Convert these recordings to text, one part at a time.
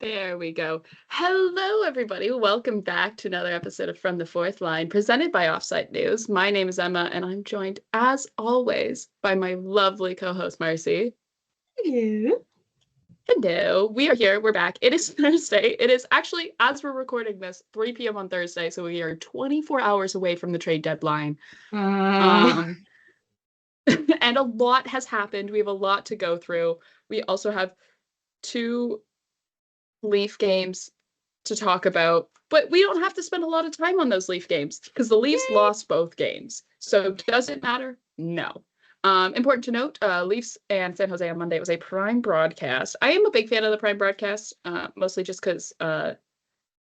There we go. Hello, everybody. Welcome back to another episode of From the Fourth Line, presented by Offsite News. My name is Emma, and I'm joined, as always, by my lovely co-host, Marcie. Hello. Hello. We are here. We're back. It is Thursday. It is actually, as we're recording this, 3 p.m. on Thursday, so we are 24 hours away from the trade deadline. Uh, Um, and a lot has happened. We have a lot to go through. We also have two Leaf games to talk about, but we don't have to spend a lot of time on those Leaf games because the Leafs Yay. lost both games. So does it matter? No. Important to note, Leafs and San Jose on Monday was a Prime broadcast. I am a big fan of the Prime broadcast, mostly just because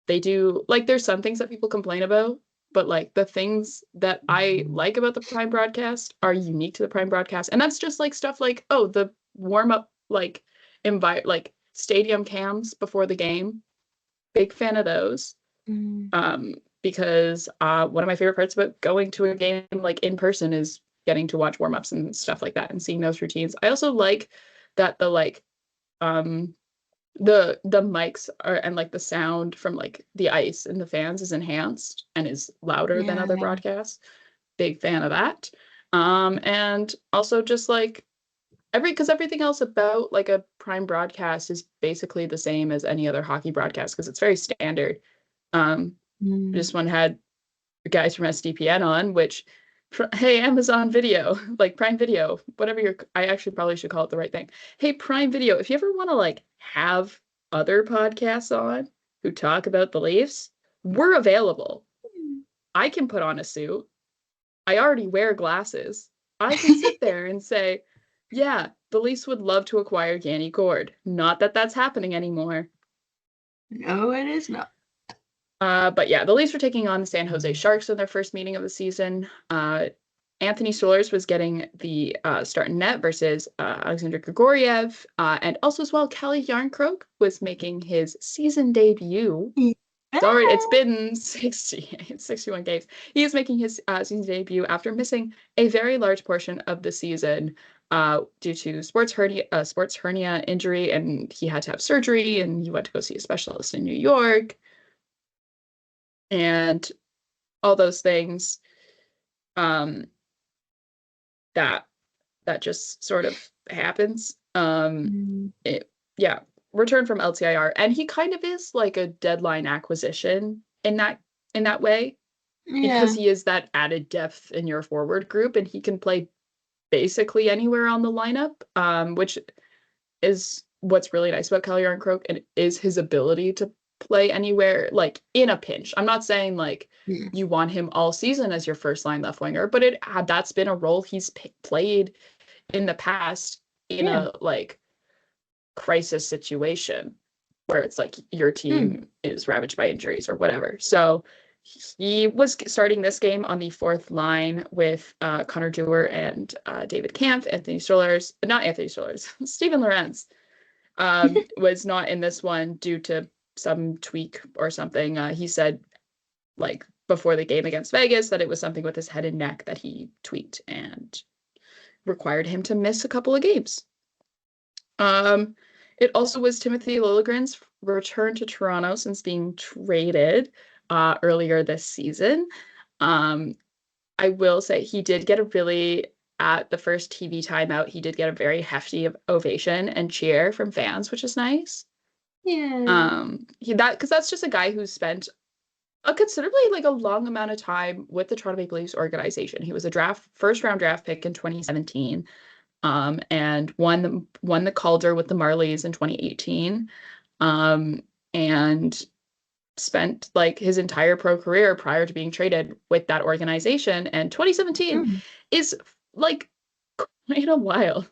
they do, like, there's some things that people complain about, but like the things that I like about the Prime broadcast are unique to the Prime broadcast. And that's just like stuff like, oh, the warm up, like, like stadium cams before the game. Big fan of those. Mm. Because one of my favorite parts about going to a game like in person is getting to watch warm-ups and stuff like that and seeing those routines. I also like that um the mics are and like the sound from like the ice and the fans is enhanced and is louder than other Yeah. broadcasts. Big fan of that. And also just like because everything else about like a prime broadcast is basically the same as any other hockey broadcast because it's very standard. Um, Mm. this one had guys from SDPN on, which, hey, Amazon Video, like Prime Video, whatever I actually probably should call it the right thing. Hey, Prime Video, if you ever want to like have other podcasts on who talk about the Leafs, we're available. I can put on a suit. I already wear glasses. I can sit there and say, yeah, the Leafs would love to acquire Yanni Gord. Not that that's happening anymore. No, it is not. But yeah, the Leafs were taking on the San Jose Sharks in their first meeting of the season. Anthony Stolarz was getting the start in net versus Alexander Grigoriev. And also as well, Kelly Yarncroke was making his season debut. Yeah. Sorry, it's been 61 games. He is making his season debut after missing a very large portion of the season due to sports hernia injury, and he had to have surgery, and he went to go see a specialist in New York and all those things um that that just sort of happens. Mm. Yeah, return from LTIR, and he kind of is like a deadline acquisition in that way because Yeah. he is that added depth in your forward group and he can play basically anywhere on the lineup, which is what's really nice about Calle Croak and is his ability to play anywhere, like in a pinch. I'm not saying like Mm. you want him all season as your first line left winger, but that's been a role he's played in the past in Yeah. a like crisis situation where it's like your Mm. team is ravaged by injuries or whatever. So he was starting this game on the fourth line with Connor Dewar and David Kampf. Not Anthony Stolarz, Stephen Lorenz was not in this one due to some tweak or something. He said, like, before the game against Vegas, that it was something with his head and neck that he tweaked and required him to miss a couple of games. Um, it also was Timothy Liljegren's return to Toronto since being traded earlier this season. Um, I will say he did get a really, at the first TV timeout, he did get a very hefty ovation and cheer from fans, which is nice. Yeah. Because that's just a guy who spent a considerably like a long amount of time with the Toronto Maple Leafs organization. He was a first round draft pick in 2017, and won the Calder with the Marlies in 2018, and spent like his entire pro career prior to being traded with that organization. And 2017 Mm. is like quite a while.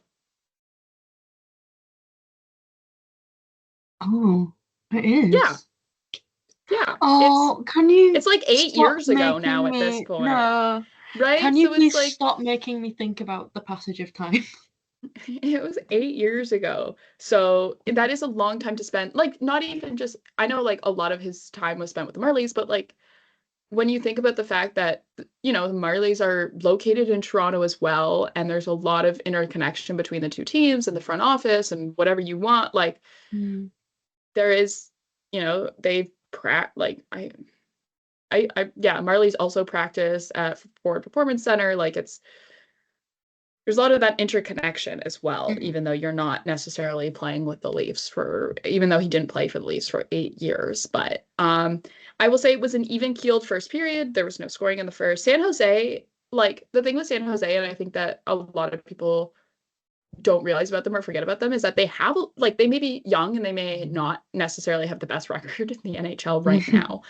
Oh, it Yeah, is. yeah. It's Oh, can you it's like eight stop years ago now making at this me? point, No. right? Can you So it's please like stop making me think about the passage of time? it was 8 years ago. So that is a long time to spend. Like, not even just, I know like a lot of his time was spent with the Marlies, but like when you think about the fact that, the Marlies are located in Toronto as well, and there's a lot of interconnection between the two teams and the front office and whatever you want, like Mm. there is, they yeah, Marley's also practiced at Ford Performance Center. Like there's a lot of that interconnection as well, even though you're not necessarily playing with the Leafs even though he didn't play for the Leafs for 8 years. But I will say it was an even keeled first period. There was no scoring in the first. San Jose, like the thing with San Jose, and I think that a lot of people don't realize about them or forget about them, is that they may be young and they may not necessarily have the best record in the NHL right now.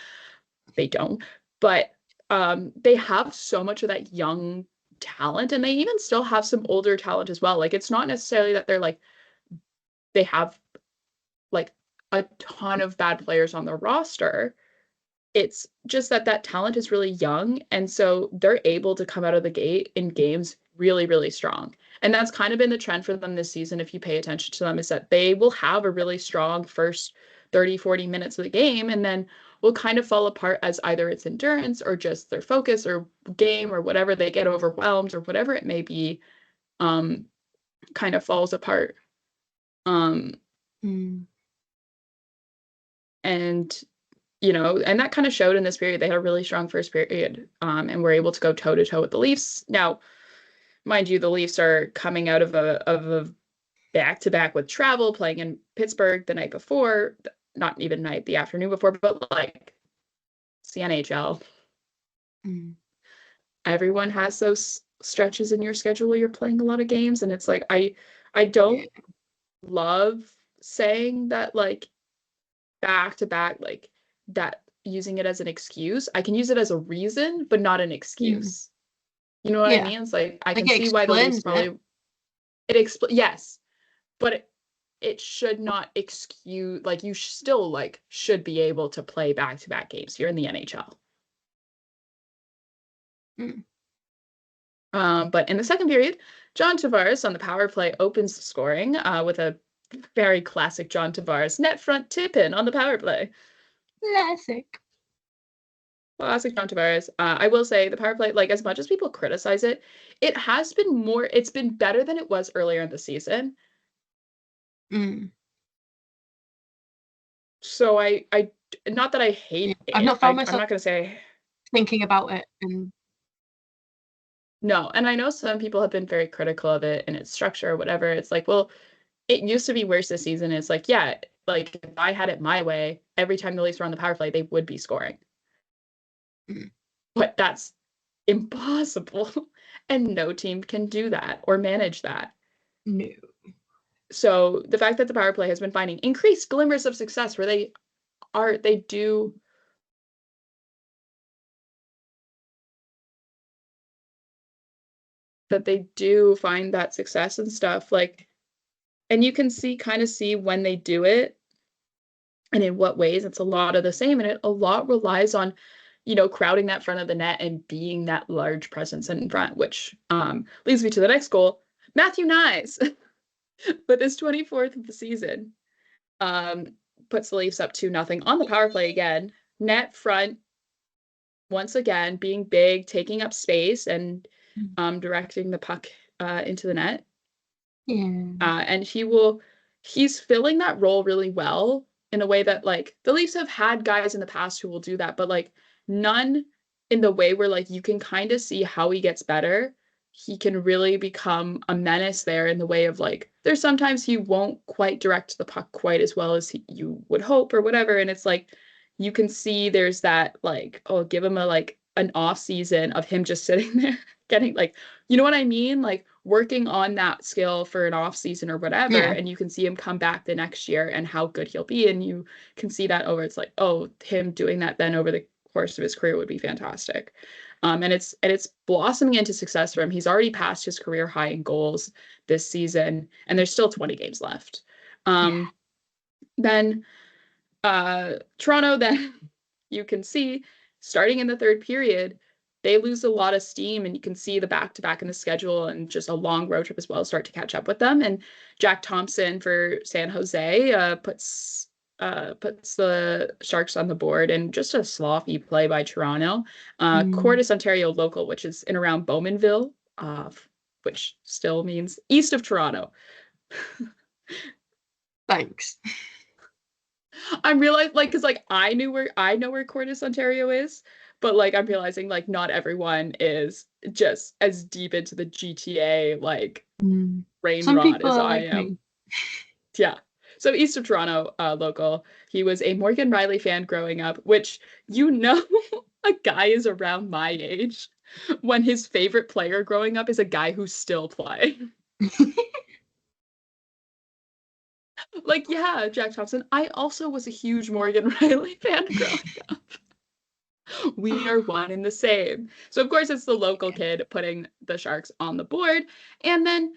They don't, but they have so much of that young talent, and they even still have some older talent as well. Like it's not necessarily that they have like a ton of bad players on their roster. It's just that talent is really young, and so they're able to come out of the gate in games really, really strong. And that's kind of been the trend for them this season, if you pay attention to them, is that they will have a really strong first 30, 40 minutes of the game, and then will kind of fall apart as either it's endurance or just their focus or game or whatever. They get overwhelmed or whatever it may be, kind of falls apart. And and that kind of showed in this period. They had a really strong first period, and were able to go toe to toe with the Leafs. Now, mind you, the Leafs are coming out of a back-to-back with travel, playing in Pittsburgh the night before, not even night, the afternoon before, but like it's the NHL. Everyone has those stretches in your schedule where you're playing a lot of games, and it's like I don't love saying that like back to back, like that, using it as an excuse. I can use it as a reason, but not an excuse. You know what I mean? It's like I can see why the Leafs probably yes, but it should not excuse, like you still like should be able to play back to back games. You're in the NHL. But in the second period, John Tavares on the power play opens the scoring with a very classic John Tavares net front tip in on the power play. Classic John Tavares. I will say the power play, like as much as people criticize it, it's been better than it was earlier in the season. So I not that I hate it. I've not found myself, I'm not going to say thinking about it. No, and I know some people have been very critical of it and its structure or whatever. It's like, well, it used to be worse this season. It's like, yeah, like if I had it my way, every time the Leafs were on the power play, they would be scoring. But that's impossible. And no team can do that or manage that. No. So the fact that the power play has been finding increased glimmers of success where they do find that success and stuff, like, and you can kind of see when they do it and in what ways. It's a lot of the same, and it a lot relies on crowding that front of the net and being that large presence in front, which leads me to the next goal. Matthew Knies with his 24th of the season puts the Leafs up 2-0 on the power play again. Net front, once again, being big, taking up space, and directing the puck into the net. And he's filling that role really well in a way that, like, the Leafs have had guys in the past who will do that, but like none in the way where like you can kind of see how he gets better. He can really become a menace there in the way of like, there's sometimes he won't quite direct the puck quite as well as you would hope or whatever. And it's like, you can see there's that like, oh, give him an off season of him just sitting there getting like, you know what I mean? Like working on that skill for an off season or whatever. And you can see him come back the next year and how good he'll be. And you can see that it's like, oh, him doing that then over the course of his career would be fantastic. And it's blossoming into success for him. He's already passed his career high in goals this season, and there's still 20 games left. Then Toronto, then you can see starting in the third period, they lose a lot of steam, and you can see the back-to-back in the schedule and just a long road trip as well start to catch up with them. And Jack Thompson for San Jose puts the Sharks on the board, and just a sloppy play by Toronto. Courtice, Ontario local, which is in around Bowmanville, which still means east of Toronto. Thanks. I'm realizing, like, because like I know where Cordes, Ontario is, but like I'm realizing like not everyone is just as deep into the GTA like brain Some rot people as are I like am. me. Yeah. So east of Toronto, local. He was a Morgan Riley fan growing up, which you know a guy is around my age when his favorite player growing up is a guy who's still playing. Like, yeah, Jack Thompson. I also was a huge Morgan Riley fan growing up. We are one and the same. So of course it's the local kid putting the Sharks on the board. And then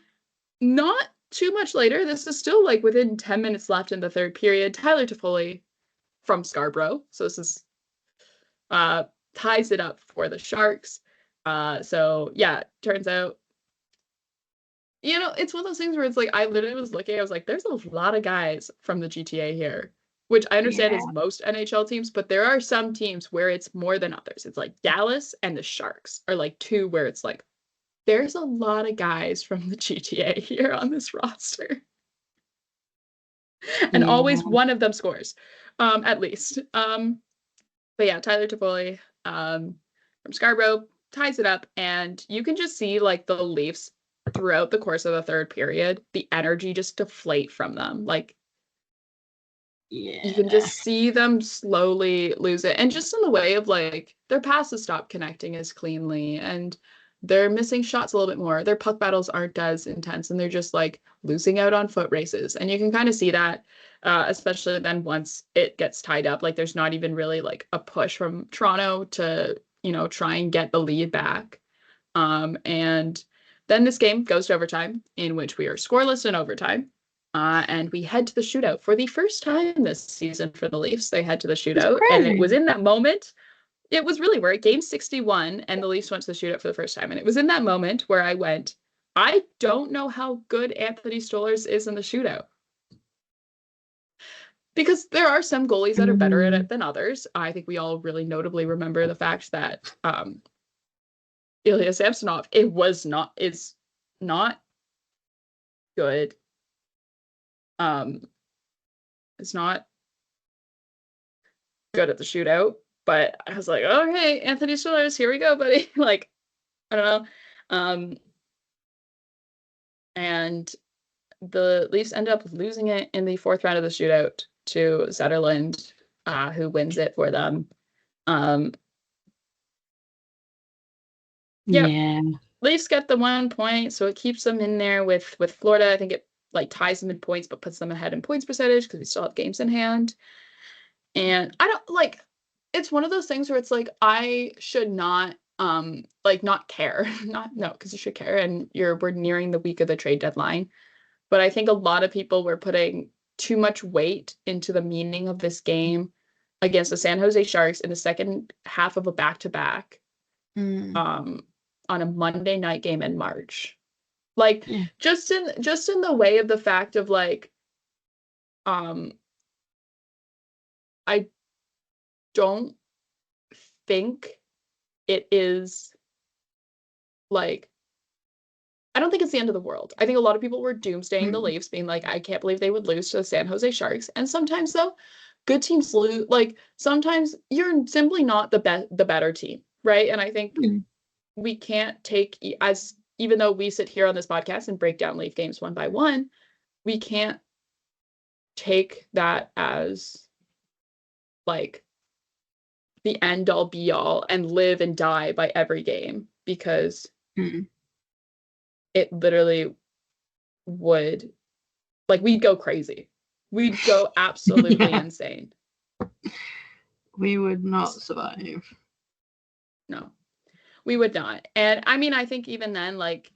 not too much later, this is still like within 10 minutes left in the third period, Tyler Toffoli from Scarborough. So this is ties it up for the Sharks. So yeah, turns out, it's one of those things where it's like I literally was looking, I was like, there's a lot of guys from the GTA here, which I understand Yeah. is most NHL teams, but there are some teams where it's more than others. It's like Dallas and the Sharks are like two where it's like there's a lot of guys from the GTA here on this roster. And always Yeah. one of them scores, at least. But yeah, Tyler Toffoli from Scarborough ties it up, and you can just see like the Leafs throughout the course of the third period, the energy just deflate from them. Like you can Yeah. just see them slowly lose it, and just in the way of like their passes stop connecting as cleanly, and they're missing shots a little bit more. Their puck battles aren't as intense, and they're just like losing out on foot races, and you can kind of see that. Especially then once it gets tied up, like there's not even really like a push from Toronto to, try and get the lead back. And then this game goes to overtime, in which we are scoreless in overtime. And we head to the shootout for the first time this season for the Leafs. They head to the It's shootout, and it was crazy. in that moment. It was really where game 61, and the Leafs went to the shootout for the first time. And it was in that moment where I went, I don't know how good Anthony Stolarz is in the shootout. Because there are some goalies that are better at Mm. it than others. I think we all really notably remember the fact that Ilya Samsonov, is not good. Um, is not good at the shootout. But I was like, okay, Anthony Stolarz, here we go, buddy. Like, I don't know. And the Leafs end up losing it in the fourth round of the shootout to Zetterlund, who wins it for them. Um, yep, Yeah. Leafs get the 1 point, so it keeps them in there with Florida. I think it like ties them in points, but puts them ahead in points percentage because we still have games in hand. And I don't like it's one of those things where it's like I should not like not care. Not no, because you should care and we're nearing the week of the trade deadline. But I think a lot of people were putting too much weight into the meaning of this game against the San Jose Sharks in the second half of a back-to-back Mm. um on a Monday night game in March. Like Yeah. just in the way of the fact of like um I don't think it is like I don't think it's the end of the world. I think a lot of people were doomsdaying the Mm. Leafs, being like, I can't believe they would lose to the San Jose Sharks. And sometimes though, good teams lose. Like sometimes you're simply not the better team, right? And I think Mm. we can't take as even though we sit here on this podcast and break down Leaf games one by one, we can't take that as like the end all be all and live and die by every game because Mm. it literally would like we'd go crazy. We'd go absolutely Yeah. insane. We would not survive. No, we would not. And I mean, I think even then, like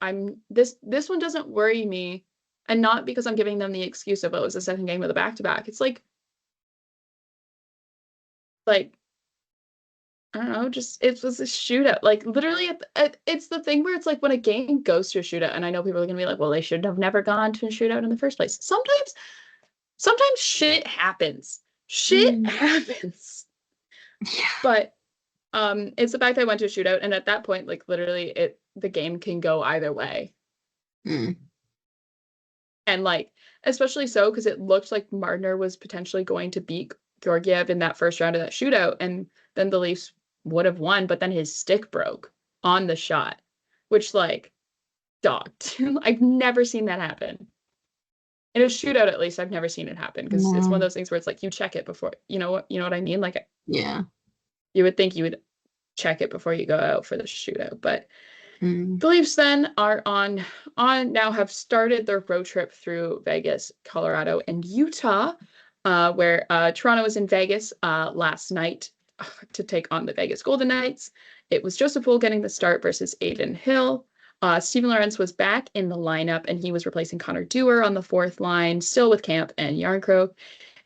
I'm this one doesn't worry me. And not because I'm giving them the excuse of, oh, it was the second game of the back-to-back. It's like I don't know, just it was a shootout. Like literally, it's the thing where it's like when a game goes to a shootout, and I know people are gonna be like, well, they should have never gone to a shootout in the first place. Sometimes shit happens. Shit Mm. happens. Yeah. But it's the fact that I went to a shootout, and at that point, like literally, the game can go either way. Mm. And like especially so because it looked like Martiner was potentially going to beat Georgiev in that first round of that shootout, and then the Leafs would have won, but then his stick broke on the shot, which like docked. I've never seen that happen. In a shootout, at least, I've never seen it happen because it's one of No. those things where it's like you check it before, you know what I mean? Like Yeah. you would think you would check it before you go out for the shootout, but Mm. the Leafs then are on now have started their road trip through Vegas, Colorado, and Utah, where Toronto was in Vegas last night to take on the Vegas Golden Knights. It was Joseph Wool getting the start versus Aiden Hill. Steven Lorentz was back in the lineup, and he was replacing Connor Dewar on the fourth line, still with Camp and Yarncroke.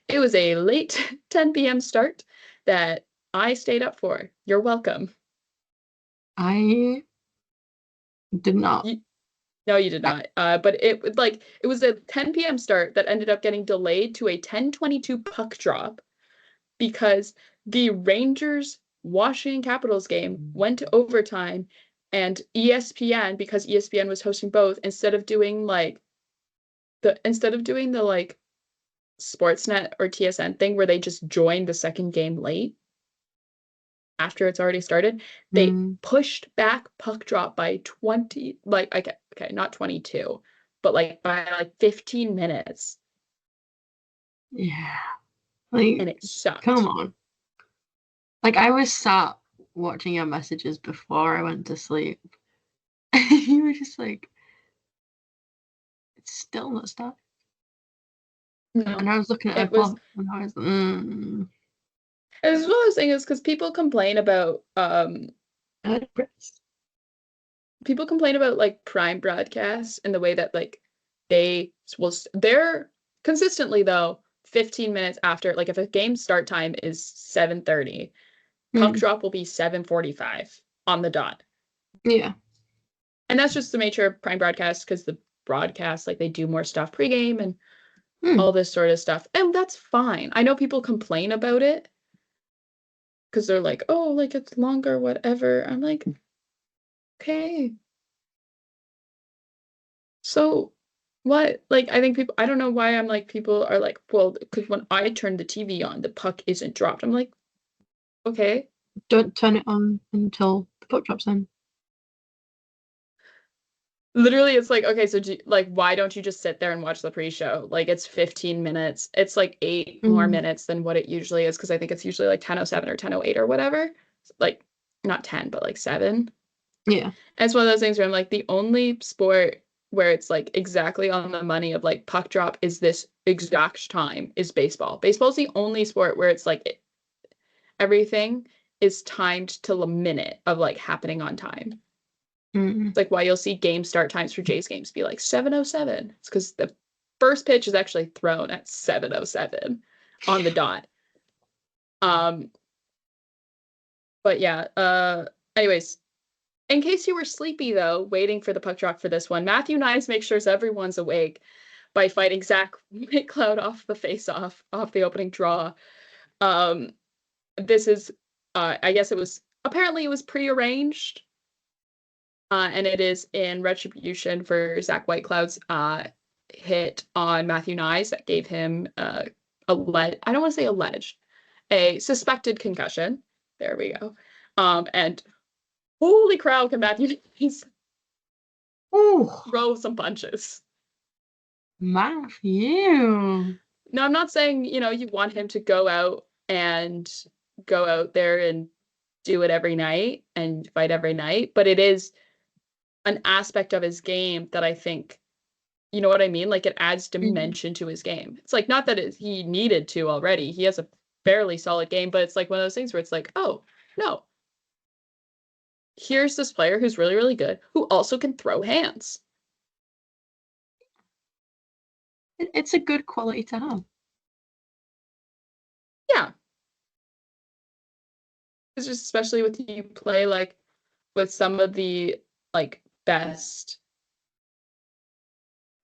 It was a late 10 p.m. start that I stayed up for. You're welcome. I did not. No, you did not. But it was a 10 p.m. start that ended up getting delayed to a 10:22 puck drop because the Rangers Washington Capitals game went to overtime, and ESPN, because ESPN was hosting both, instead of doing the like Sportsnet or TSN thing where they just joined the second game late after it's already started, they Mm. pushed back puck drop by 20, like, okay, not 22, but like by like 15 minutes, Yeah. and Like, it sucked. come on. Like, I was sat watching your messages before I went to sleep. You were just like, it's still not starting. And No, I was looking at my it was clock and I was, it was one of those things because people complain about like prime broadcasts and the way that like they're consistently though 15 minutes after, like if a game start time is 7:30, puck mm, drop will be 7:45 on the dot. yeah. And that's just the nature of prime broadcast because the broadcast, like they do more stuff pregame and Mm, all this sort of stuff. And that's fine. I know people complain about it because they're like, oh, like it's longer, whatever. I'm like, okay. So what? Like, I think people, I don't know why I'm like, people are like, well, because when I turn the TV on, the puck isn't dropped. I'm like, okay. don't turn it on until the puck drops in. Literally, it's like, okay, so like, why don't you just sit there and watch the pre-show? Like, it's 15 minutes. It's like 8 more minutes than what it usually is because I think it's usually like 10:07 or 10:08 or whatever. Like, not 10, but like 7. Yeah. And it's one of those things where I'm like, the only sport where it's like exactly on the money of like puck drop is this exact time is baseball. Baseball's the only sport where it's like everything is timed to the minute of like happening on time. Mm. It's like why you'll see game start times for Jays games be like 7:07. It's because the first pitch is actually thrown at 7:07 on the dot. Um, but yeah, anyways, in case you were sleepy though, waiting for the puck drop for this one, Matthew Knies makes sure everyone's awake by fighting Zach McLeod off the face-off, off the opening draw. Um, this is, I guess apparently it was prearranged, and it is in retribution for Zach Whitecloud's hit on Matthew Knies that gave him I don't want to say alleged, a suspected concussion. There we go. And holy crap, can Matthew Knies Ooh, throw some punches. Matthew. No, I'm not saying, you want him to go out there and do it every night and fight every night, but it is an aspect of his game that I think, you know what I mean? Like it adds Mm. dimension to his game. It's like not that he needed to already. He has a fairly solid game, but it's like one of those things where it's like, oh, no. Here's this player who's really, really good, who also can throw hands. It's a good quality to have. Yeah. It's just especially with you play like with some of the like best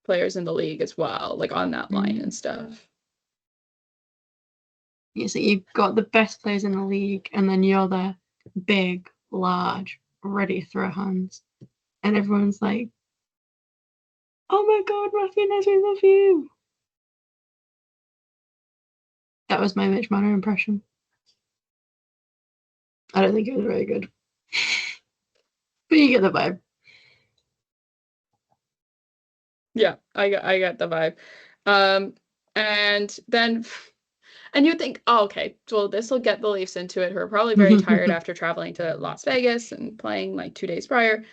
players in the league as well, like on that line Mm. and stuff. Yeah, so you've got the best players in the league, and then you're the big, large, ready to throw hands. And everyone's like, oh my god, Matthew Knies, we love you. That was my Mitch Marner impression. I don't think it was very good. But you get the vibe. Yeah, I got the vibe. And then and you think, oh, okay, well, this will get the Leafs into it, who are probably very tired after traveling to Las Vegas and playing like 2 days prior.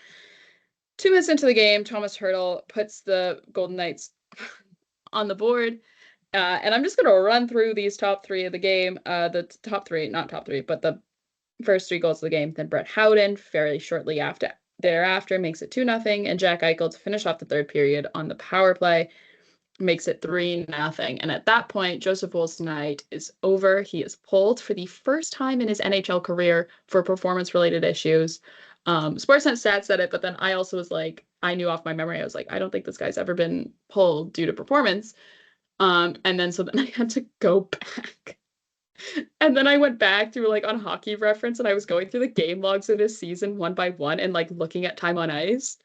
2 minutes into the game, Thomas Hertl puts the Golden Knights on the board. And I'm just gonna run through these top three of the game. The top three, not top three, but the first 3 goals of the game. Then Brett Howden, fairly shortly after thereafter, makes it 2-0, and Jack Eichel to finish off the third period on the power play makes it 3-0. And at that point, Joseph Woll's night is over. He is pulled for the first time in his NHL career for performance-related issues. Sportsnet stats said it, but then I also was like, I knew off my memory, I was like, I don't think this guy's ever been pulled due to performance. And then so then I had to go back. And then I went back through like on Hockey Reference and I was going through the game logs of this season one by one and like looking at time on ice.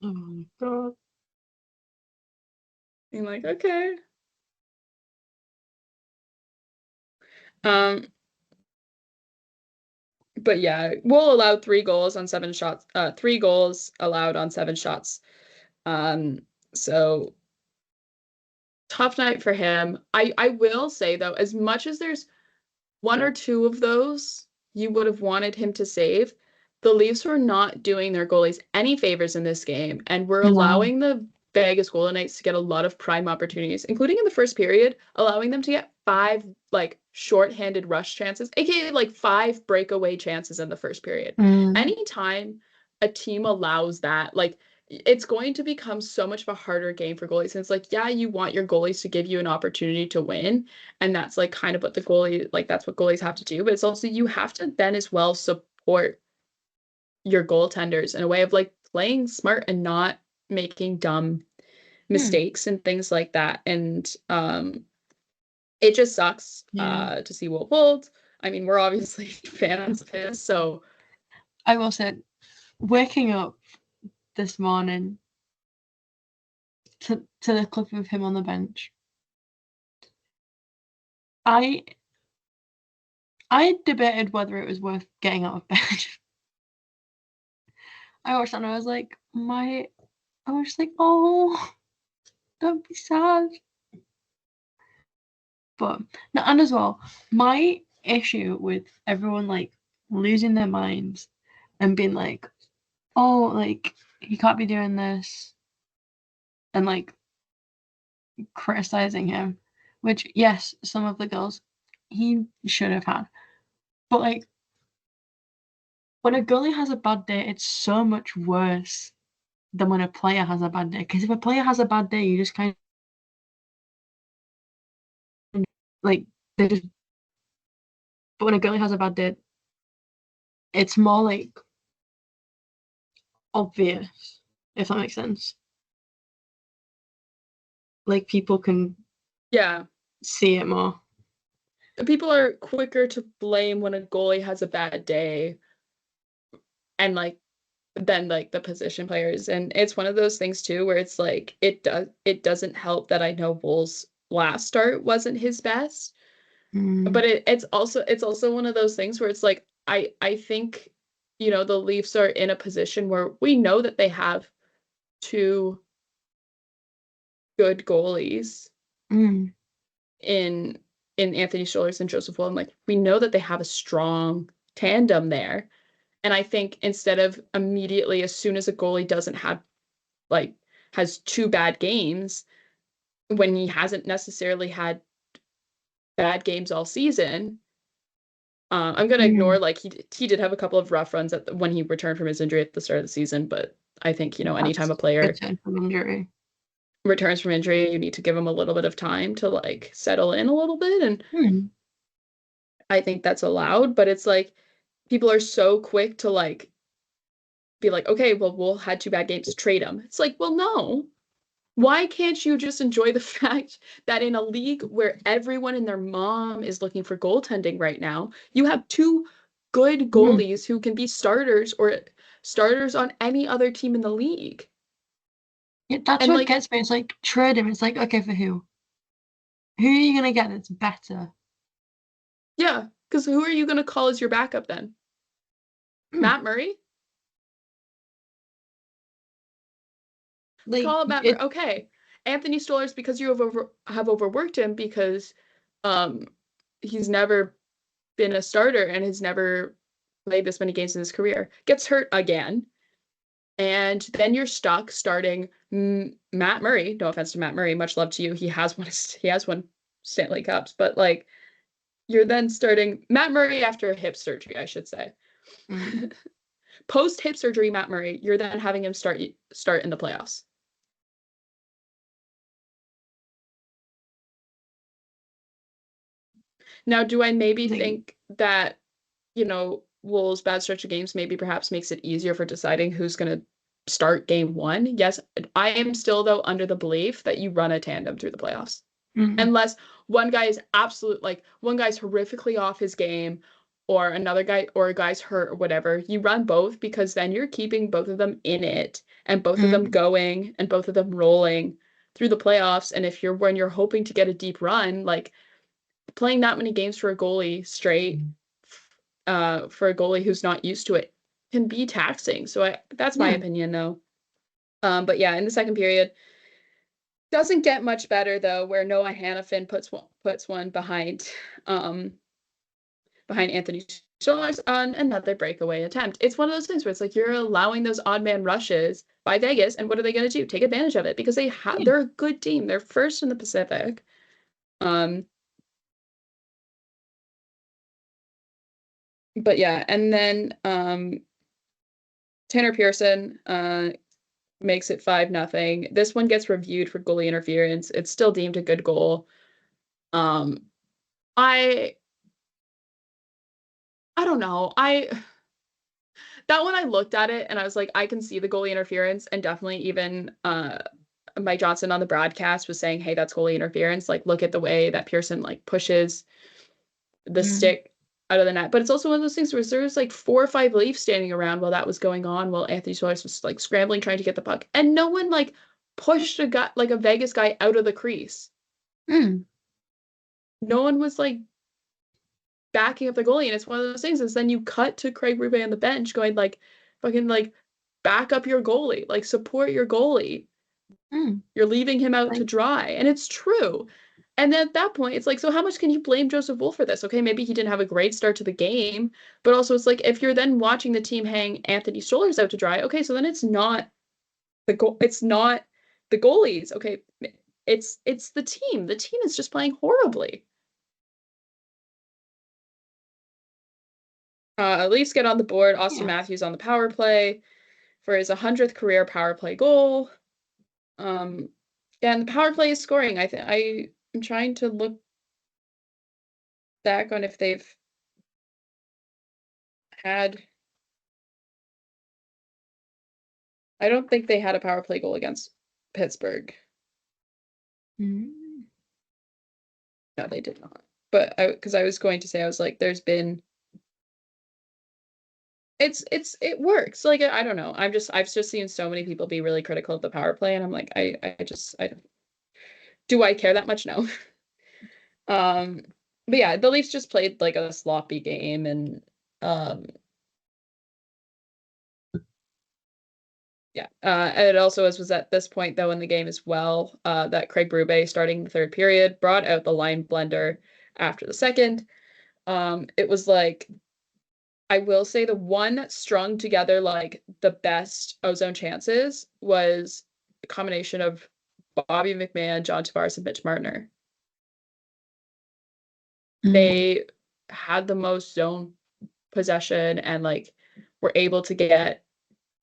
Oh my god. I'm like, okay. Um, but yeah, Wool allowed 3 goals on 7 shots, 3 goals allowed on 7 shots. Um, so tough night for him. I will say though, as much as there's 1 or 2 of those you would have wanted him to save, the Leafs were not doing their goalies any favors in this game and were No. allowing the Vegas Golden Knights to get a lot of prime opportunities, including in the first period, allowing them to get 5 like shorthanded rush chances, aka like 5 breakaway chances in the first period. Mm. Anytime a team allows that, like it's going to become so much of a harder game for goalies. And it's like, yeah, you want your goalies to give you an opportunity to win. And that's like kind of what the goalie, like that's what goalies have to do. But it's also, you have to then as well support your goaltenders in a way of like playing smart and not making dumb Hmm. mistakes and things like that. And it just sucks Yeah. to see Will Bolt. I mean, we're obviously fans of his, so I will say, waking up this morning to the clip of him on the bench, I I debated whether it was worth getting out of bed. I watched that and I was like, I was just like, oh, don't be sad. But no, and as well, my issue with everyone like losing their minds and being like, oh, like he can't be doing this, and like criticizing him, which yes, some of the goals he should have had, but like when a goalie has a bad day, it's so much worse than when a player has a bad day. Because if a player has a bad day, you just kind of like they just. But when a goalie has a bad day, it's more like obvious, if that makes sense. Like people can yeah. see it more. People are quicker to blame when a goalie has a bad day and like than like the position players. And it's one of those things too where it's like it doesn't help that I know Wool's last start wasn't his best. Mm. But it's also one of those things where it's like I think, the Leafs are in a position where we know that they have 2 good goalies Mm. in Anthony Stolarz and Joseph Woll. Like we know that they have a strong tandem there. And I think instead of immediately, as soon as a goalie doesn't have, like, has 2 bad games, when he hasn't necessarily had bad games all season, I'm gonna ignore Mm. like he did have a couple of rough runs when he returned from his injury at the start of the season. But I think anytime a That's player return from injury. returns from injury, you need to give him a little bit of time to like settle in a little bit, and Mm. I think that's allowed. But it's like people are so quick to like be like, okay, well, Wool had 2 bad games, trade him. It's like, well, no. Why can't you just enjoy the fact that in a league where everyone and their mom is looking for goaltending right now, you have 2 good Mm. goalies who can be starters or starters on any other team in the league? Yeah, that's And what like, gets me. It's like trade him. It's like, okay, for who? Who are you gonna get that's better? yeah, because who are you gonna call as your backup then? Mm, Matt Murray? like Call up Matt Murray. it. Okay. Anthony Stolarz, because you have overworked him because um he's never been a starter and has never played this many games in his career, gets hurt again. And then you're stuck starting Matt Murray. No offense to Matt Murray, much love to you. He has won Stanley Cups, but like you're then starting Matt Murray after a hip surgery, I should say. Mm, Post hip surgery, Matt Murray, you're then having him start in the playoffs. Now, do I maybe like, think that, Wolves' bad stretch of games maybe perhaps makes it easier for deciding who's going to start game one? Yes, I am still, though, under the belief that you run a tandem through the playoffs. mm, Unless one guy's horrifically off his game, or another guy, or a guy's hurt or whatever, you run both because then you're keeping both of them in it and both of them mm, going and both of them rolling through the playoffs. And when you're hoping to get a deep run, like playing that many games for a goalie straight, for a goalie who's not used to it, can be taxing. So that's my yeah, opinion, though. But yeah, in the second period, doesn't get much better though, where Noah Hannafin puts one behind Anthony Stolarz on another breakaway attempt. It's one of those things where it's like you're allowing those odd man rushes by Vegas, and what are they going to do? Take advantage of it because yeah. they're a good team. They're first in the Pacific. Um, but yeah, and then Tanner Pearson makes it 5-0. This one gets reviewed for goalie interference. It's still deemed a good goal. Um, I I don't know. I That one I looked at it and I was like, I can see the goalie interference, and definitely even Mike Johnson on the broadcast was saying, hey, that's goalie interference. Like, look at the way that Pearson like pushes the Mm, stick out of the net. But it's also one of those things where there was like 4 or 5 Leafs standing around while that was going on, while Anthony Stolarz was like scrambling trying to get the puck, and no one like pushed a guy like a Vegas guy out of the crease. mm, No one was like backing up the goalie. And it's one of those things is then you cut to Craig Berube on the bench going like fucking like back up your goalie, like support your goalie. mm. You're leaving him out to Like, dry. And it's true. And then at that point, it's like, so how much can you blame Joseph Wolf for this? Okay, maybe he didn't have a great start to the game, but also it's like if you're then watching the team hang Anthony Stolarz out to dry, okay, so then it's not the goalies. Okay, it's the team. The team is just playing horribly. Leafs get on the board. Austin yeah. Matthews on the power play for his 100th career power play goal. Um, and the power play is scoring. I'm trying to look back on if they've had. I don't think they had a power play goal against Pittsburgh. Mm, No, they did not. But because I was going to say, I was like, there's been. It works. Like I don't know. I've just seen so many people be really critical of the power play, and I'm like, I do I care that much? No. Um, but yeah, the Leafs just played like a sloppy game, and um, yeah. It also was at this point though in the game as well that Craig Berube starting the third period brought out the line blender after the second. It was like I will say the one strung together like the best ozone chances was a combination of Bobby McMahon, John Tavares, and Mitch Marner. mm, They had the most zone possession and like were able to get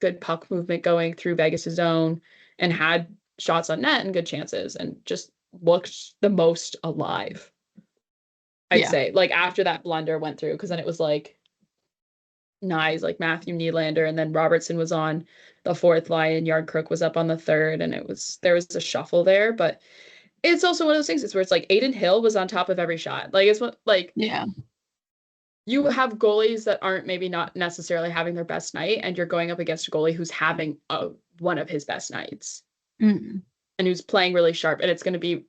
good puck movement going through Vegas' zone and had shots on net and good chances and just looked the most alive. I'd yeah. say like after that blunder went through, because then it was like nice, like Matthew Nylander, and then Robertson was on the fourth line and Yardcrook was up on the third, and there was a shuffle there. But it's also one of those things where it's like Aiden Hill was on top of every shot. Like it's what like Yeah. you have goalies that aren't maybe not necessarily having their best night, and you're going up against a goalie who's having one of his best nights. Mm. and who's playing really sharp, and it's going to be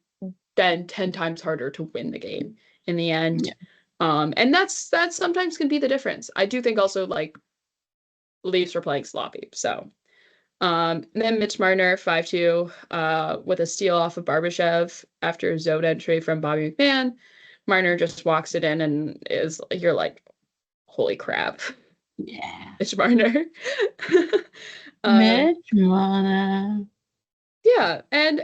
then 10 times harder to win the game in the end. Yeah. And that's sometimes can be the difference. I do think also like Leafs were playing sloppy. So then Mitch Marner 5-2 with a steal off of Barbashev after a zone entry from Bobby McMahon. Marner just walks it in and you're like, holy crap. Yeah. Mitch Marner. Mitch Mana. Yeah, and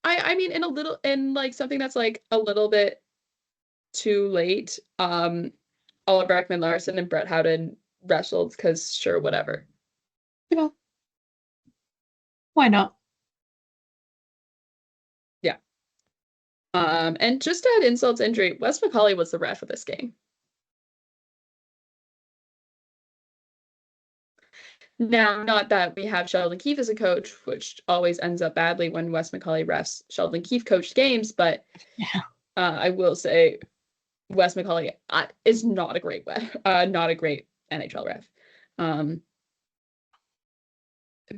I mean in like something that's like a little bit too late. Oliver Ekman Larson and Brett Howden wrestled because sure, whatever. Yeah. Why not? Yeah. And just to add insult to injury, Wes McCauley was the ref of this game. Now, not that we have Sheldon Keefe as a coach, which always ends up badly when Wes McCauley refs Sheldon Keefe coached games, but Yeah. I will say Wes McCauley is not a great not a great NHL ref.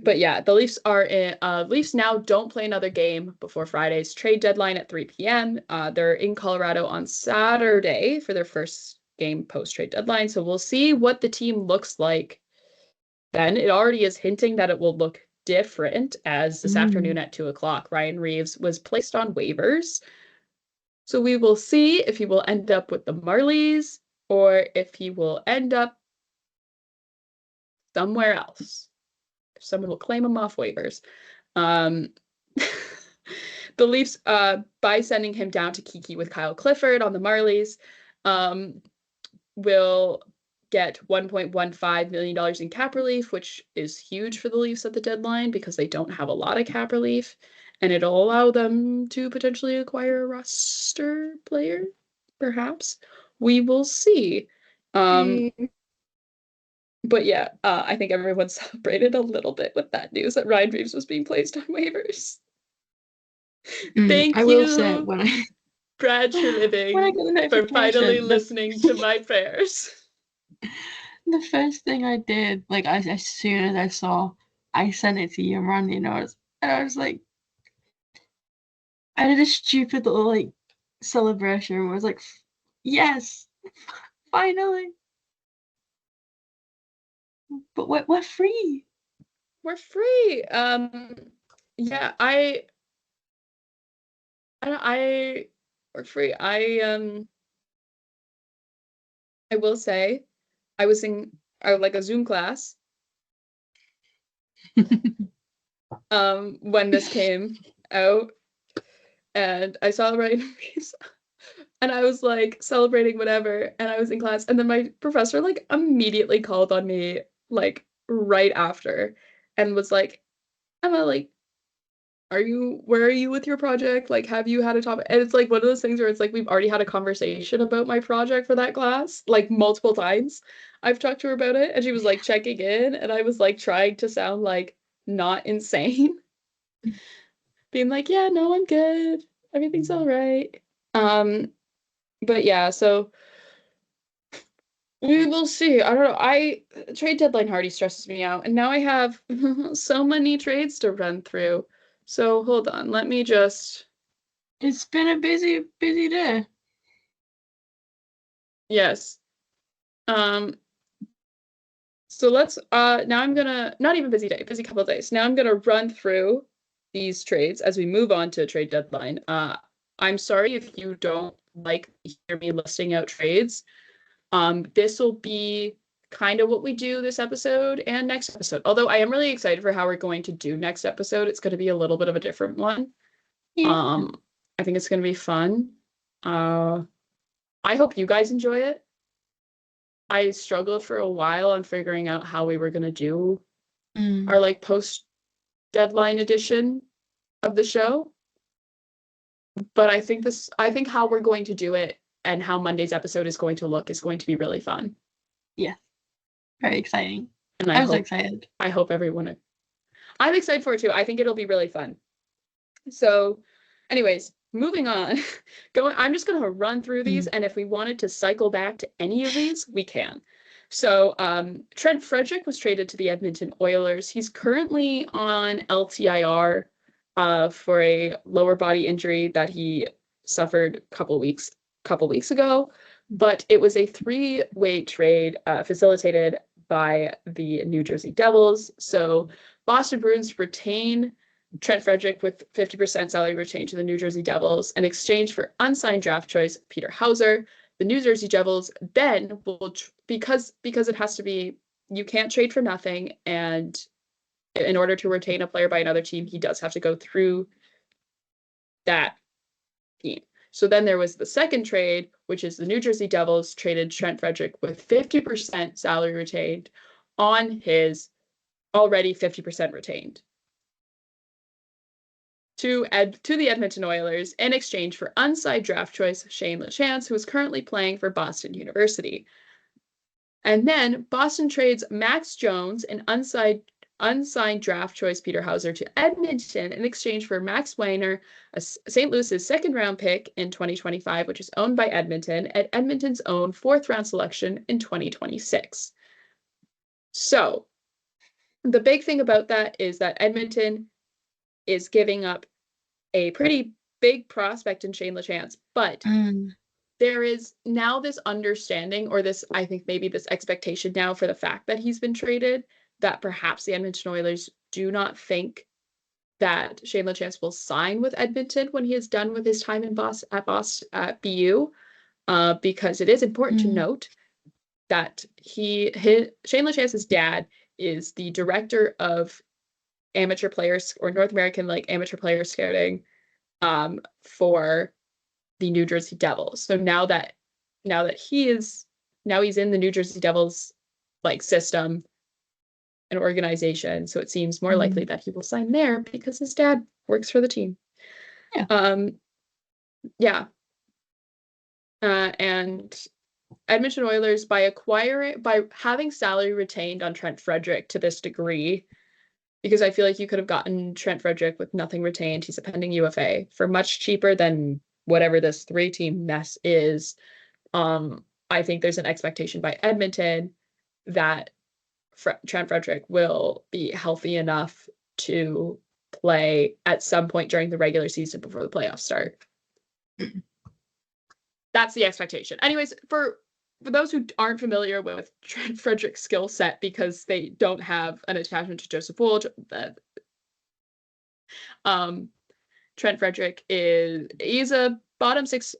But yeah, the Leafs are in. Leafs now don't play another game before Friday's trade deadline at 3 p.m. They're in Colorado on Saturday for their first game post trade deadline. So we'll see what the team looks like then. It already is hinting that it will look different as this afternoon at 2 o'clock, Ryan Reaves was placed on waivers. So we will see if he will end up with the Marlies or if he will end up somewhere else. If someone will claim him off waivers. Um, the Leafs, by sending him down to Kiki with Kyle Clifford on the Marlies, will get $1.15 million in cap relief, which is huge for the Leafs at the deadline because they don't have a lot of cap relief. And it'll allow them to potentially acquire a roster player, perhaps. We will see. But yeah, I think everyone celebrated a little bit with that news that Ryan Reaves was being placed on waivers. I Thank will say you, when I Brad when I Living, got the for finally notification, listening to my prayers. the first thing I did, like as soon as I saw, I sent it to you and Randy, and I was like, I did a stupid little like celebration where I was like, yes, finally. But we're free. We're free. Yeah, I we're free. I will say, I was in like a Zoom class when this came out, and I saw Ryan Reaves, and I was like celebrating whatever, and I was in class, and then my professor like immediately called on me like right after, and was like, Emma, like, where are you with your project? Like, have you had a topic? And it's like one of those things where it's like we've already had a conversation about my project for that class, like multiple times. I've talked to her about it, and she was like checking in, and I was like trying to sound like not insane, being like, yeah, no, I'm good. Everything's all right. Um, but yeah, so we will see. I don't know. Trade deadline already stresses me out, and now I have so many trades to run through. So hold on, let me just. It's been a busy day. Yes. Um, so let's now I'm gonna not even busy day, busy couple of days. Now I'm gonna run through these trades as we move on to trade deadline. I'm sorry if you don't like to hear me listing out trades. This will be kind of what we do this episode and next episode. Although I am really excited for how we're going to do next episode. It's going to be a little bit of a different one. Yeah. I think it's going to be fun. I hope you guys enjoy it. I struggled for a while on figuring out how we were going to do our like post deadline edition of the show. But I think how we're going to do it and how Monday's episode is going to look is going to be really fun. Yeah. Very exciting. And I was excited. I hope everyone, I'm excited for it too. I think it'll be really fun. So anyways, moving on, I'm just going to run through these. And if we wanted to cycle back to any of these, we can. So Trent Frederick was traded to the Edmonton Oilers. He's currently on LTIR for a lower body injury that he suffered a couple weeks ago. But it was a three-way trade facilitated by the New Jersey Devils. So Boston Bruins retain Trent Frederick with 50% salary retained to the New Jersey Devils in exchange for unsigned draft choice Peter Hauser. The New Jersey Devils then will, because it has to be, you can't trade for nothing, and in order to retain a player by another team, he does have to go through that team. So then there was the second trade, which is the New Jersey Devils traded Trent Frederick with 50% salary retained on his already 50% retained to the Edmonton Oilers in exchange for unsigned draft choice Shane Lachance, who is currently playing for Boston University. And then Boston trades Max Jones and unsigned draft choice Peter Hauser to Edmonton in exchange for Max Weiner, a St. Louis's second-round pick in 2025, which is owned by Edmonton, at Edmonton's own fourth-round selection in 2026. So the big thing about that is that Edmonton is giving up a pretty big prospect in Shane Lachance, but there is now this understanding, or this, I think maybe this expectation now for the fact that he's been traded, that perhaps the Edmonton Oilers do not think that Shane Lachance will sign with Edmonton when he is done with his time in at BU, because it is important to note that Shane Lachance's dad is the director of amateur players, or North American amateur player scouting for the New Jersey Devils. So now that he's in the New Jersey Devils system and organization, so it seems more likely that he will sign there because his dad works for the team. And Edmonton Oilers, by having salary retained on Trent Frederick to this degree, because I feel like you could have gotten Trent Frederick with nothing retained, he's a pending UFA, for much cheaper than whatever this three-team mess is. I think there's an expectation by Edmonton that Trent Frederick will be healthy enough to play at some point during the regular season before the playoffs start. That's the expectation. Anyways, for those who aren't familiar with Trent Frederick's skill set because they don't have an attachment to Joseph Wool, Trent Frederick he's a bottom six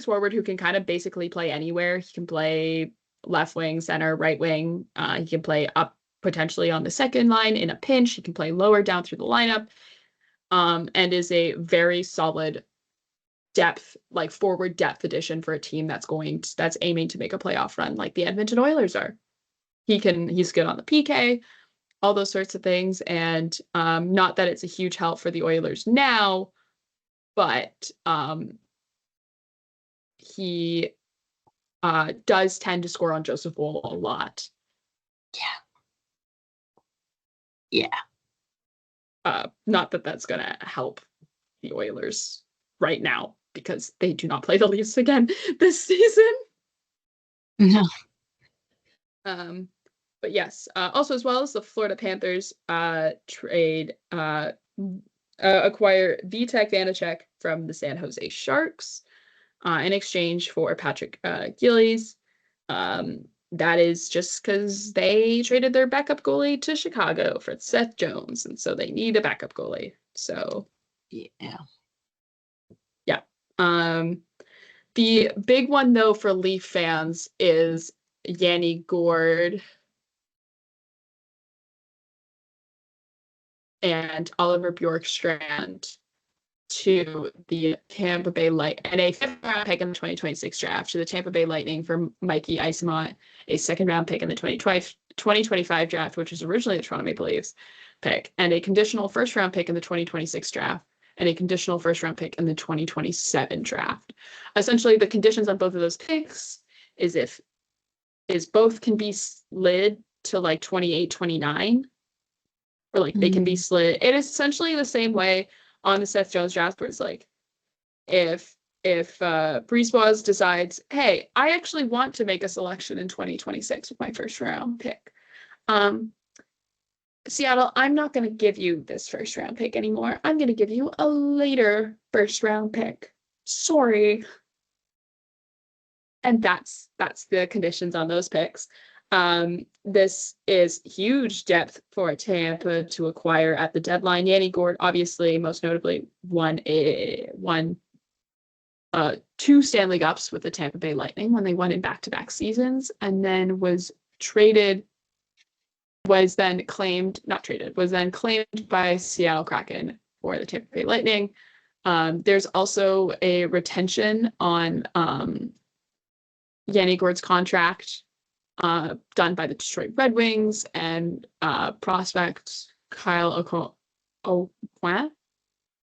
forward who can kind of basically play anywhere. He can play left wing, center, right wing. He can play up potentially on the second line in a pinch. He can play lower down through the lineup, and is a very solid depth, forward depth addition for a team that's aiming to make a playoff run like the Edmonton Oilers are. He's good on the PK, all those sorts of things, and not that it's a huge help for the Oilers now, but he does tend to score on Joseph Wool a lot. Not that that's gonna help the Oilers right now because they do not play the Leafs again this season. No. But yes, also as well as the Florida Panthers acquire Vitek Vanacek from the San Jose Sharks in exchange for Patrick Gillies. That is just because they traded their backup goalie to Chicago for Seth Jones, and so they need a backup goalie. So yeah. The big one though for Leaf fans is Yanni Gourde and Oliver Bjorkstrand to the Tampa Bay Lightning, and a fifth-round pick in the 2026 draft to the Tampa Bay Lightning for Mikey Eismont, a second-round pick in the 2025 draft, which was originally the Toronto Maple Leafs pick, and a conditional first-round pick in the 2026 draft, and a conditional first-round pick in the 2027 draft. Essentially, the conditions on both of those picks is both can be slid to 28, 29, or they can be slid. It is essentially the same way on the Seth Jones draft, where it's if if Brisebois decides, hey, I actually want to make a selection in 2026 with my first round pick. Seattle, I'm not going to give you this first round pick anymore. I'm going to give you a later first round pick. Sorry. And that's the conditions on those picks. This is huge depth for Tampa to acquire at the deadline. Yanni Gourde, obviously, most notably, won 2 Stanley Cups with the Tampa Bay Lightning when they won in back-to-back seasons, and then was then claimed by Seattle Kraken for the Tampa Bay Lightning. There's also a retention on Yanni Gourde's contract done by the Detroit Red Wings, and prospect Kyle Aucoin,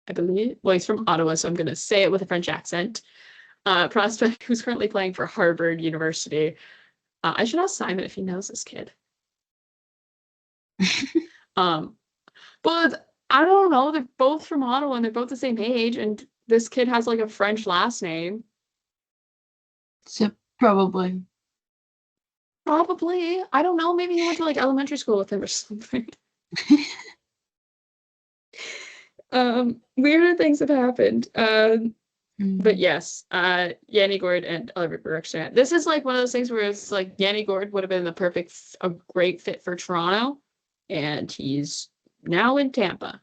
I believe. Well, he's from Ottawa, so I'm going to say it with a French accent. Prospect who's currently playing for Harvard University. I should ask Simon if he knows this kid. But I don't know. They're both from Ottawa and they're both the same age, and this kid has like a French last name. So probably. Probably. I don't know. Maybe he went to like elementary school with him or something. Weirder things have happened. But yes, Yanni Gourde and Oliver Bjorkstrand. This is like one of those things where it's like Yanni Gourde would have been a great fit for Toronto, and he's now in Tampa.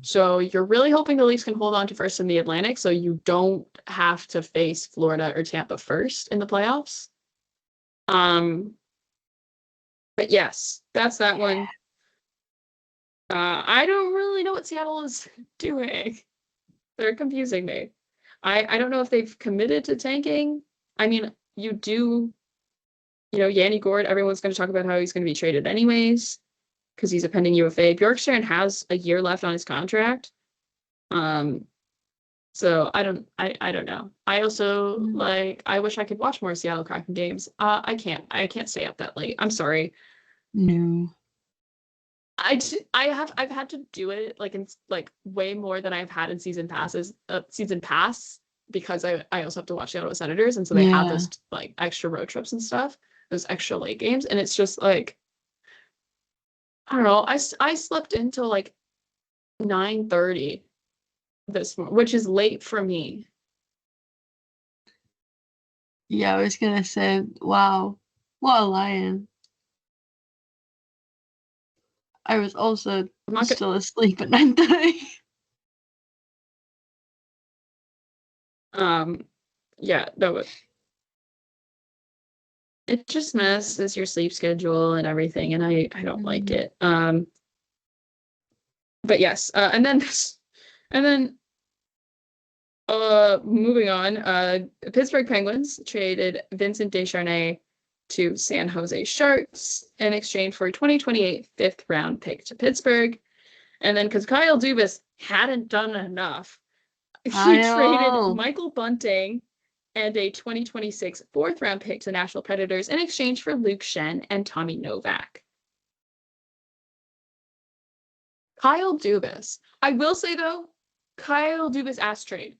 So you're really hoping the Leafs can hold on to first in the Atlantic, so you don't have to face Florida or Tampa first in the playoffs. But yes, that's that one. I don't really know what Seattle is doing. They're confusing me. I don't know if they've committed to tanking. I mean, Yanni Gourde, everyone's going to talk about how he's going to be traded anyways because he's a pending UFA. Bjorkstrand has a year left on his contract. So I don't know. I also I wish I could watch more Seattle Kraken games. I can't stay up that late. I'm sorry. No. I've had to do it in way more than I've had in season pass, because I also have to watch the Ottawa Senators, and so they have those extra road trips and stuff, those extra late games, and it's just I don't know. I slept until 9:30 this morning, which is late for me. Yeah, I was gonna say, wow, what a lion. I was also still asleep at 9:30. Yeah, no, it just messes your sleep schedule and everything, and I don't like it. But yes, and then moving on, Pittsburgh Penguins traded Vincent Descharnais to San Jose Sharks in exchange for a 2028 fifth round pick to Pittsburgh. And then because Kyle Dubas hadn't done enough, he traded Michael Bunting and a 2026 fourth round pick to Nashville Predators in exchange for Luke Schenn and Tommy Novak. Kyle Dubas. I will say though, Kyle Dubas ass trade.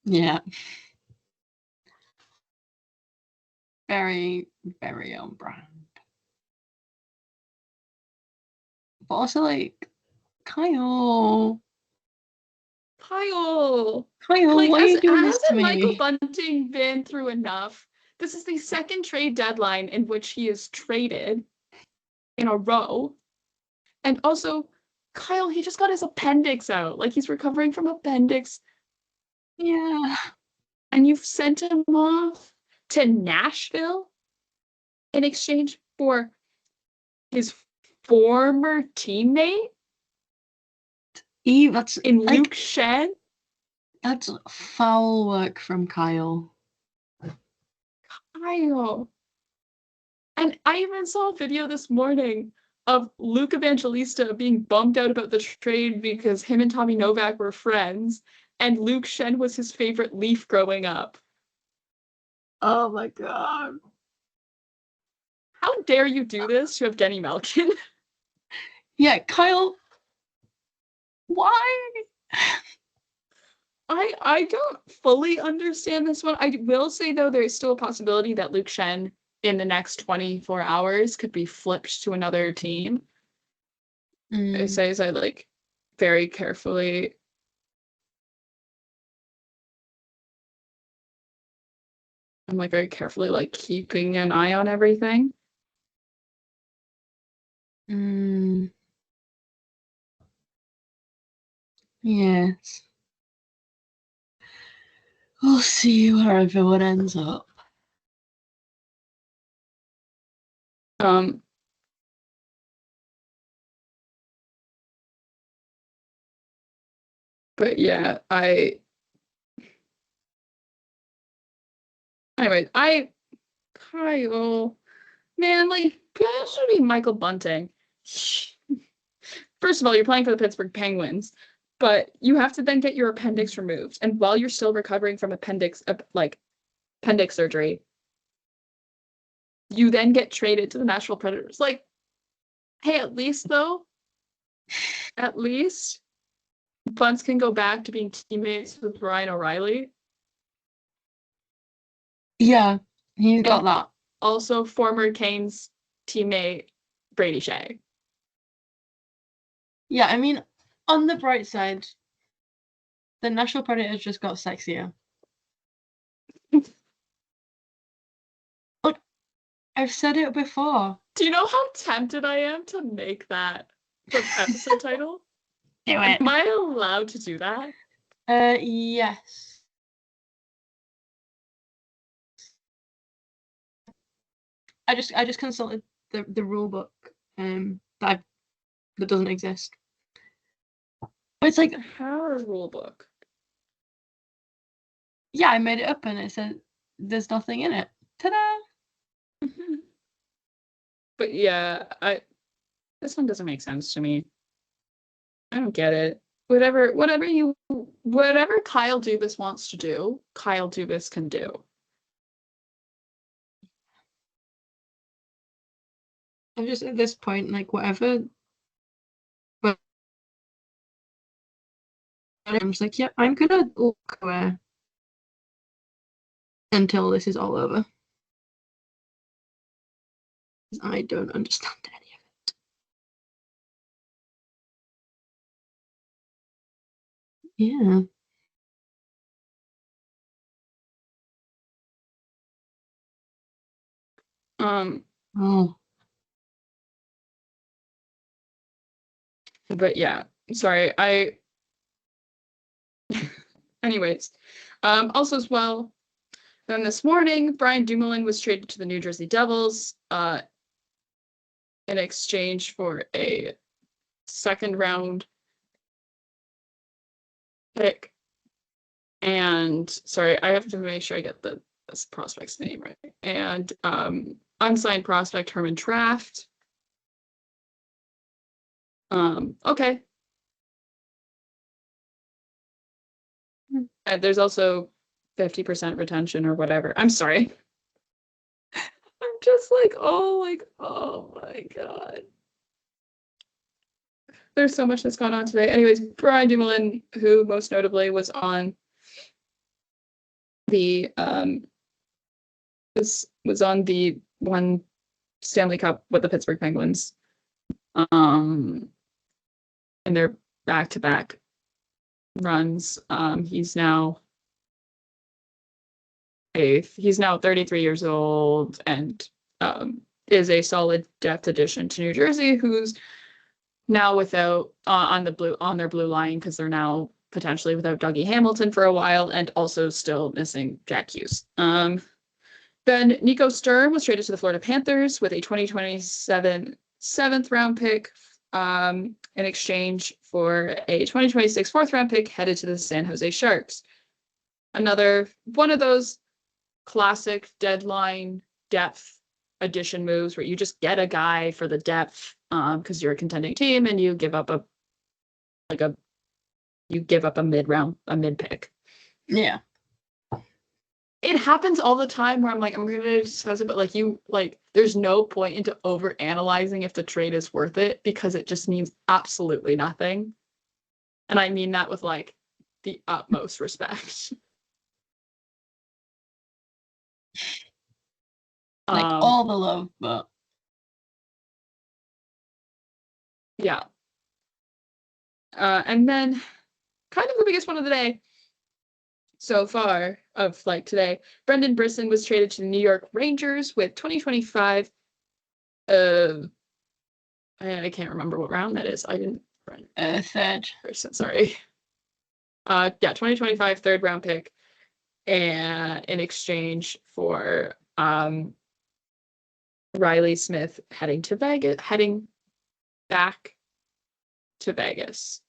Yeah. Very, very on brand. But also Kyle, why are you doing this to me? Hasn't Michael Bunting been through enough? This is the second trade deadline in which he is traded in a row. And also, Kyle, he just got his appendix out. He's recovering from appendix. Yeah. And you've sent him off to Nashville in exchange for his former teammate? That's in Luke Schenn? That's foul work from Kyle. And I even saw a video this morning of Luke Evangelista being bummed out about the trade because him and Tommy Novak were friends, and Luke Schenn was his favorite Leaf growing up. Oh my god. How dare you do this to Evgeny Malkin? Yeah, Kyle. Why? I don't fully understand this one. I will say though, there is still a possibility that Luke Shen in the next 24 hours could be flipped to another team. It says I like very carefully. I'm like very carefully like keeping an eye on everything. Yes. We'll see where everyone ends up. Um, but yeah, anyway, Kyle, man, like that should be Michael Bunting. First of all, you're playing for the Pittsburgh Penguins, but you have to then get your appendix removed. And while you're still recovering from appendix surgery, you then get traded to the Nashville Predators. Like, hey, at least Bunts can go back to being teammates with Ryan O'Reilly. Yeah, he's got that. Also, former Canes teammate Brady Shea. Yeah, I mean, on the bright side, the Nashville Predators just got sexier. Look, I've said it before. Do you know how tempted I am to make that the episode title? Do it. Am I allowed to do that? Yes. I just consulted the rule book that doesn't exist. But it's like Our rule book. Yeah, I made it up and it said there's nothing in it. Ta-da! But yeah, this one doesn't make sense to me. I don't get it. Whatever Kyle Dubas wants to do, Kyle Dubas can do. I'm just at this point, like whatever. But I'm just like, yeah, I'm gonna look away until this is all over. I don't understand any of it. Yeah. Oh. But yeah, sorry. Anyways, also as well, then this morning, Brian Dumoulin was traded to the New Jersey Devils in exchange for a second round pick. And sorry, I have to make sure I get this prospect's name right. And unsigned prospect Herman Traft. Okay. And there's also 50% retention or whatever. I'm sorry. I'm just like, oh my God. There's so much that's gone on today. Anyways, Brian Dumoulin, who most notably was on the was on the one Stanley Cup with the Pittsburgh Penguins. And their back-to-back runs. He's now 33 years old and is a solid depth addition to New Jersey, who's now without on their blue line because they're now potentially without Dougie Hamilton for a while and also still missing Jack Hughes. Then Nico Sturm was traded to the Florida Panthers with a 2027 seventh round pick in exchange for a 2026 fourth round pick headed to the San Jose Sharks. Another one of those classic deadline depth addition moves where you just get a guy for the depth because you're a contending team and you give up a mid pick. Yeah. It happens all the time where I'm like, I'm gonna discuss it, but there's no point into over analyzing if the trade is worth it because it just means absolutely nothing. And I mean that with like the utmost respect. Like all the love, but yeah. And then kind of the biggest one of the day so far of like today, Brendan Brisson was traded to the New York Rangers with 2025. I can't remember what round that is. I didn't run. third. Sorry. Yeah, 2025 third round pick, and in exchange for Riley Smith heading back to Vegas.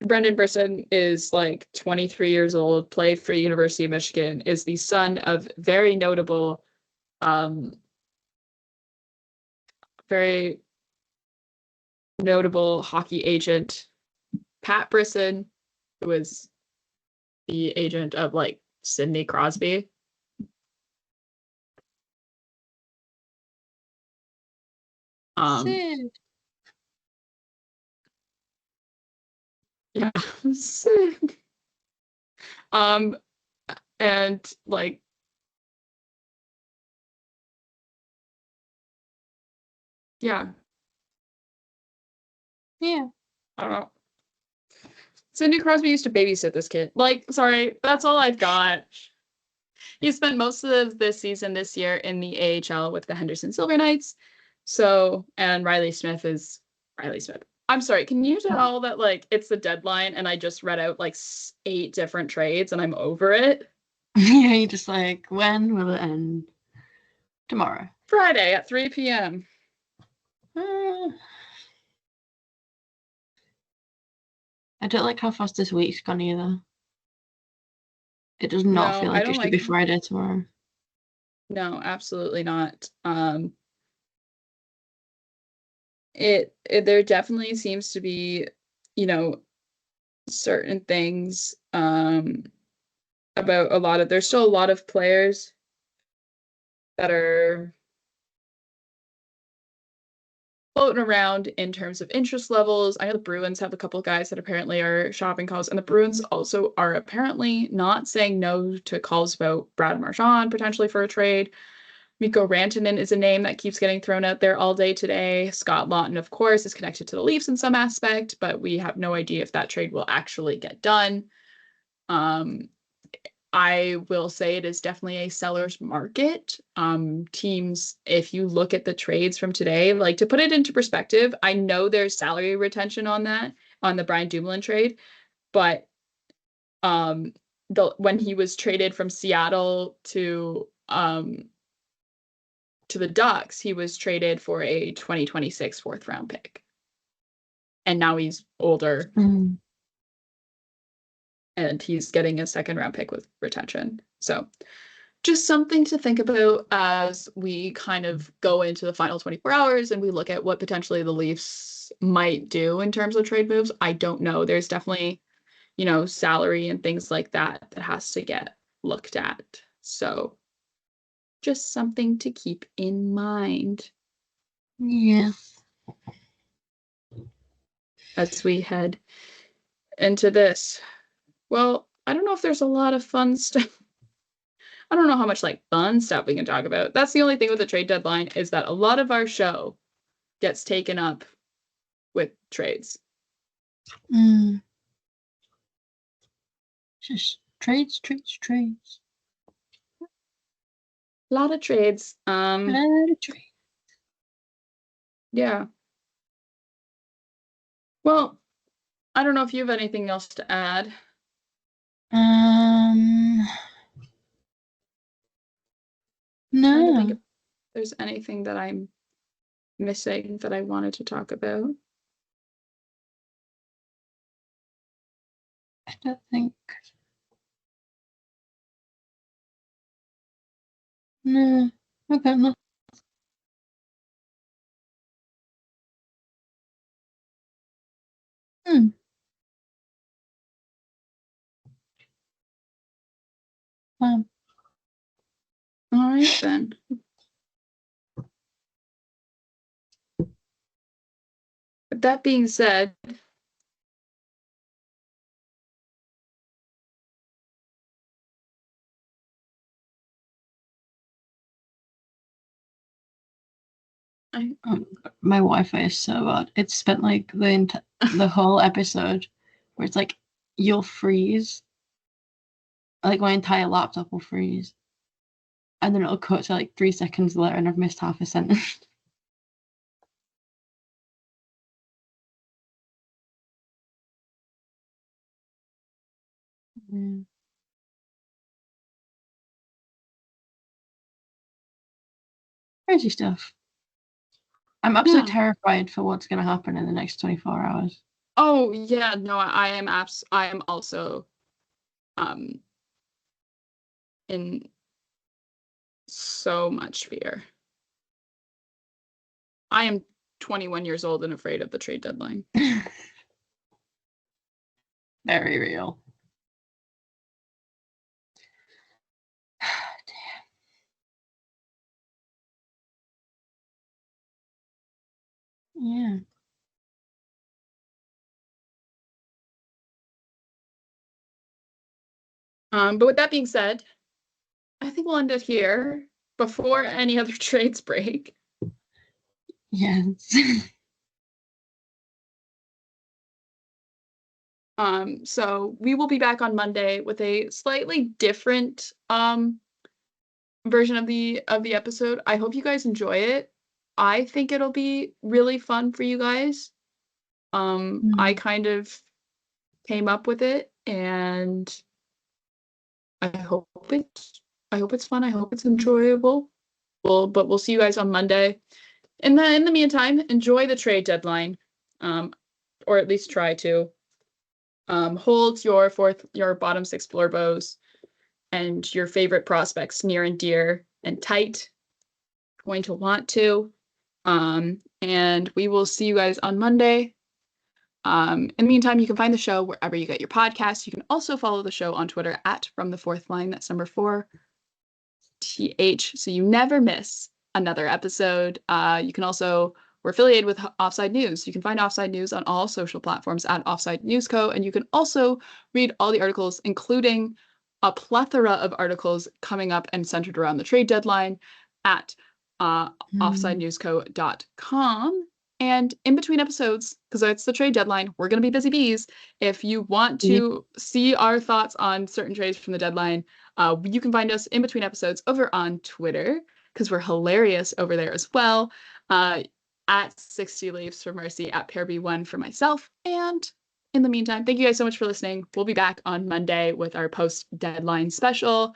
Brendan Brisson is like 23 years old, played for University of Michigan, is the son of very notable, very notable hockey agent Pat Brisson, who was the agent of like Sidney Crosby. Sid. Yeah, sick. And like, yeah, Yeah. I don't know. Sidney Crosby used to babysit this kid. Like, sorry, that's all I've got. He spent most of this season this year in the AHL with the Henderson Silver Knights. So, and Riley Smith is Riley Smith. I'm sorry, can you tell that like it's the deadline and I just read out like 8 different trades and I'm over it? Yeah, you're just like, when will it end? Tomorrow. Friday at 3 p.m. I don't like how fast this week's gone either. It does not No, feel I like don't it should like be Friday tomorrow. No, absolutely not. There definitely seems to be, you know, certain things about there's still a lot of players that are floating around in terms of interest levels. I know the Bruins have a couple of guys that apparently are shopping calls, and the Bruins also are apparently not saying no to calls about Brad Marchand potentially for a trade. Mikko Rantanen is a name that keeps getting thrown out there all day today. Scott Laughton, of course, is connected to the Leafs in some aspect, but we have no idea if that trade will actually get done. I will say it is definitely a seller's market. Teams, if you look at the trades from today, like to put it into perspective, I know there's salary retention on the Brian Dumoulin trade, but when he was traded from Seattle to the Ducks, he was traded for a 2026 fourth round pick. And now he's older. And he's getting a second round pick with retention. So just something to think about as we kind of go into the final 24 hours and we look at what potentially the Leafs might do in terms of trade moves. I don't know. There's definitely, salary and things like that has to get looked at. So just something to keep in mind. Yeah. As we head into this. Well, I don't know if there's a lot of fun stuff. I don't know how much like fun stuff we can talk about. That's the only thing with the trade deadline is that a lot of our show gets taken up with trades. Just trades. A lot of trades. Yeah. Well, I don't know if you have anything else to add. No. Trying to think if there's anything that I'm missing that I wanted to talk about. I don't think. No. Okay, no. All right then. with that being said, My Wi-Fi is so bad. It's spent like the whole episode where it's like you'll freeze, like my entire laptop will freeze, and then it'll cut to like 3 seconds later, and I've missed half a sentence. Yeah. Crazy stuff. I'm absolutely terrified for what's going to happen in the next 24 hours. Oh yeah, no, I am also in so much fear. I am 21 years old and afraid of the trade deadline. Very real. Yeah. But with that being said, I think we'll end it here before any other trades break. Yes. So we will be back on Monday with a slightly different version of the episode. I hope you guys enjoy it. I think it'll be really fun for you guys. I kind of came up with it, and I hope it's fun. I hope it's enjoyable. But we'll see you guys on Monday. In the meantime, enjoy the trade deadline, or at least try to. Hold your bottom six floor bows and your favorite prospects near and dear and tight. Going to want to. And we will see you guys on Monday. In the meantime, you can find the show wherever you get your podcasts. You can also follow the show on Twitter at From the Fourth Line. That's number 4TH. So you never miss another episode. You can also, we're affiliated with Offside News. You can find Offside News on all social platforms at Offside News Co. And you can also read all the articles, including a plethora of articles coming up and centered around the trade deadline at offsidenewsco.com. And in between episodes, because it's the trade deadline, we're going to be busy bees. If you want to see our thoughts on certain trades from the deadline, you can find us in between episodes over on Twitter, because we're hilarious over there as well. At 60 Leaves for Marcie, at PearB1 for myself. And in the meantime, thank you guys so much for listening. We'll be back on Monday with our post-deadline special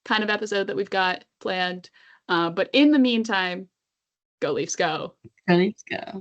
kind of episode that we've got planned. But in the meantime, go Leafs go. Go Leafs go.